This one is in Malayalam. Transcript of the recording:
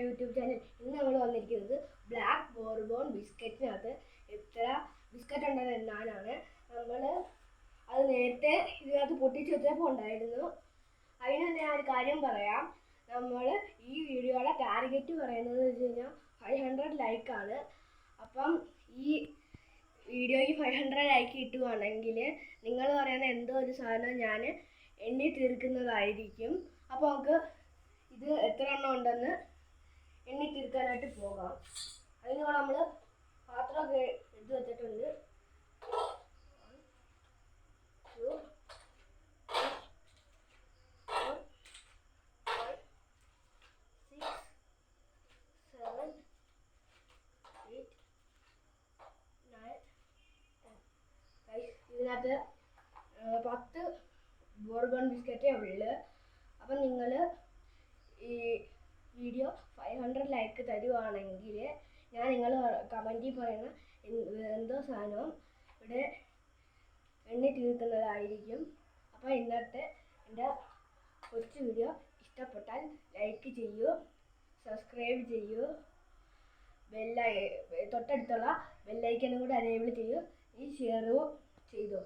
YouTube channel. ഇന്ന് നമ്മൾ വന്നിരിക്കുന്നത് ബ്ലാക്ക് ബോർബോൺ ബിസ്ക്കറ്റിനകത്ത് എത്ര ബിസ്ക്കറ്റ് ഉണ്ടെന്ന് എണ്ണാനാണ്. നമ്മൾ അത് നേരത്തെ ഇതിനകത്ത് പൊട്ടിച്ച് വെച്ചപ്പോൾ ഉണ്ടായിരുന്നു. അതിന് ഞാൻ ഒരു കാര്യം പറയാം. നമ്മൾ ഈ വീഡിയോയുടെ ടാർഗറ്റ് പറയുന്നത് വെച്ച് കഴിഞ്ഞാൽ 500 ലൈക്കാണ്. അപ്പം ഈ വീഡിയോയ്ക്ക് 500 ലൈക്ക് കിട്ടുവാണെങ്കിൽ നിങ്ങൾ പറയുന്ന എന്തോ ഒരു സാധനം ഞാൻ എണ്ണി തീർക്കുന്നതായിരിക്കും. അപ്പോൾ നമുക്ക് ഇത് എത്ര എണ്ണം ഉണ്ടെന്ന് എണ്ണി തീർക്കാനായിട്ട് പോകാം. അതിനുള്ള നമ്മൾ പാത്രമൊക്കെ എടുത്ത് വെച്ചിട്ടുണ്ട്. 1 2 3 4 5 6 7 8 9 10. ഇതിനകത്ത് 10 ബോർബൺ ബിസ്ക്കറ്റേ ഉള്ളു. അപ്പം നിങ്ങൾ ഈ വീഡിയോ 500 ലൈക്ക് തരുവാണെങ്കിൽ ഞാൻ നിങ്ങൾ കമൻറ്റിൽ പറയുന്ന എന്തോ സാധനവും ഇവിടെ എണ്ണി തീർക്കുന്നതായിരിക്കും. അപ്പോൾ ഇന്നത്തെ എൻ്റെ കൊച്ചു വീഡിയോ ഇഷ്ടപ്പെട്ടാൽ ലൈക്ക് ചെയ്യൂ, സബ്സ്ക്രൈബ് ചെയ്യൂ, തൊട്ടടുത്തുള്ള ബെല്ലൈക്കനും കൂടെ എനേബിൾ ചെയ്യൂ, ഈ ഷെയറും ചെയ്തു.